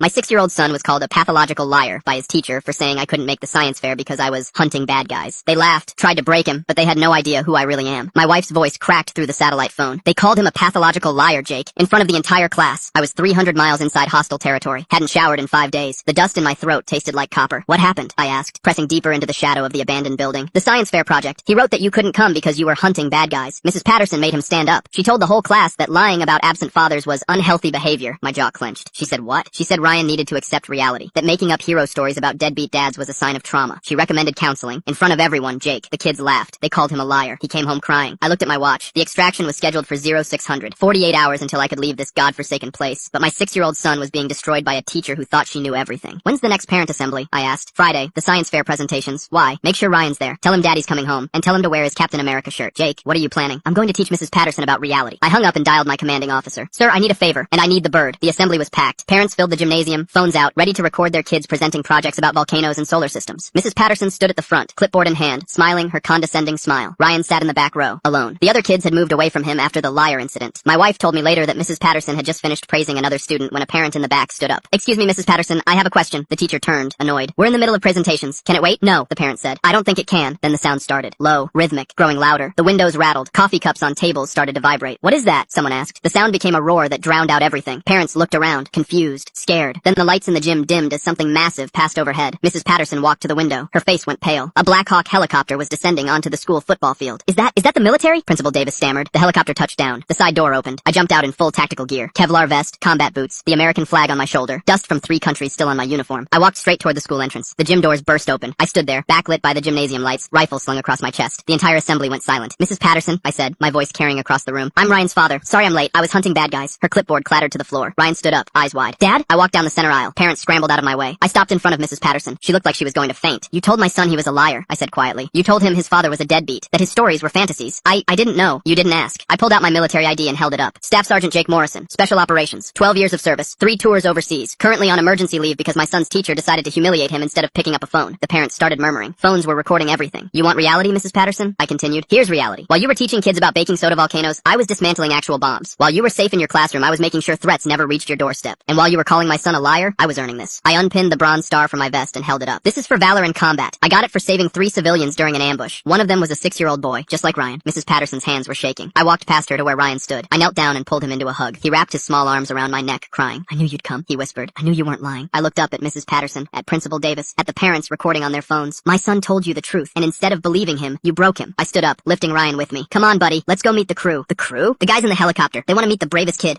My 6-year-old son was called a pathological liar by his teacher for saying I couldn't make the science fair because I was hunting bad guys. They laughed, tried to break him, but they had no idea who I really am. My wife's voice cracked through the satellite phone. They called him a pathological liar, Jake, in front of the entire class. I was 300 miles inside hostile territory. Hadn't showered in 5 days. The dust in my throat tasted like copper. What happened? I asked, pressing deeper into the shadow of the abandoned building. The science fair project. He wrote that you couldn't come because you were hunting bad guys. Mrs. Patterson made him stand up. She told the whole class that lying about absent fathers was unhealthy behavior. My jaw clenched. She said what? She said Ryan needed to accept reality. That making up hero stories about deadbeat dads was a sign of trauma. She recommended counseling. In front of everyone, Jake. The kids laughed. They called him a liar. He came home crying. I looked at my watch. The extraction was scheduled for 0600. 48 hours until I could leave this godforsaken place. But my 6-year-old son was being destroyed by a teacher who thought she knew everything. When's the next parent assembly? I asked. Friday. The science fair presentations. Why? Make sure Ryan's there. Tell him daddy's coming home. And tell him to wear his Captain America shirt. Jake, what are you planning? I'm going to teach Mrs. Patterson about reality. I hung up and dialed my commanding officer. Sir, I need a favor, and I need the bird. The assembly was packed. Parents filled the gymnasium, phones out, ready to record their kids presenting projects about volcanoes and solar systems. Mrs. Patterson stood at the front, clipboard in hand, smiling her condescending smile. Ryan sat in the back row, alone. The other kids had moved away from him after the liar incident. My wife told me later that Mrs. Patterson had just finished praising another student when a parent in the back stood up. Excuse me, Mrs. Patterson, I have a question. The teacher turned, annoyed. We're in the middle of presentations. Can it wait? No, the parent said. I don't think it can. Then the sound started. Low, rhythmic, growing louder. The windows rattled. Coffee cups on tables started to vibrate. What is that? Someone asked. The sound became a roar that drowned out everything. Parents looked around, confused, scared. Then the lights in the gym dimmed as something massive passed overhead. Mrs. Patterson walked to the window. Her face went pale. A Black Hawk helicopter was descending onto the school football field. Is that the military? Principal Davis stammered. The helicopter touched down. The side door opened. I jumped out in full tactical gear. Kevlar vest, combat boots, the American flag on my shoulder, dust from 3 countries still on my uniform. I walked straight toward the school entrance. The gym doors burst open. I stood there, backlit by the gymnasium lights, rifle slung across my chest. The entire assembly went silent. Mrs. Patterson, I said, my voice carrying across the room. I'm Ryan's father. Sorry I'm late. I was hunting bad guys. Her clipboard clattered to the floor. Ryan stood up, eyes wide. Dad? I walked down the center aisle. Parents scrambled out of my way. I stopped in front of Mrs. Patterson. She looked like she was going to faint. You told my son he was a liar, I said quietly. You told him his father was a deadbeat, that his stories were fantasies. I didn't know. You didn't ask. I pulled out my military ID and held it up. Staff Sergeant Jake Morrison, Special Operations, 12 years of service, 3 tours overseas, currently on emergency leave because my son's teacher decided to humiliate him instead of picking up a phone. The parents started murmuring. Phones were recording everything. You want reality, Mrs. Patterson? I continued. Here's reality. While you were teaching kids about baking soda volcanoes, I was dismantling actual bombs. While you were safe in your classroom, I was making sure threats never reached your doorstep. And while you were calling my son a liar, I was earning this. I unpinned the bronze star from my vest and held it up. This is for valor in combat. I got it for saving 3 civilians during an ambush. One of them was a 6-year-old boy, just like Ryan. Mrs. Patterson's hands were shaking. I walked past her to where Ryan stood. I knelt down and pulled him into a hug. He wrapped his small arms around my neck, crying. I knew you'd come, he whispered. I knew you weren't lying. I looked up at Mrs. Patterson, at Principal Davis, at the parents recording on their phones. My son told you the truth, and instead of believing him, you broke him. I stood up, lifting Ryan with me. Come on, buddy. Let's go meet the crew. The crew? The guys in the helicopter. They want to meet the bravest kid.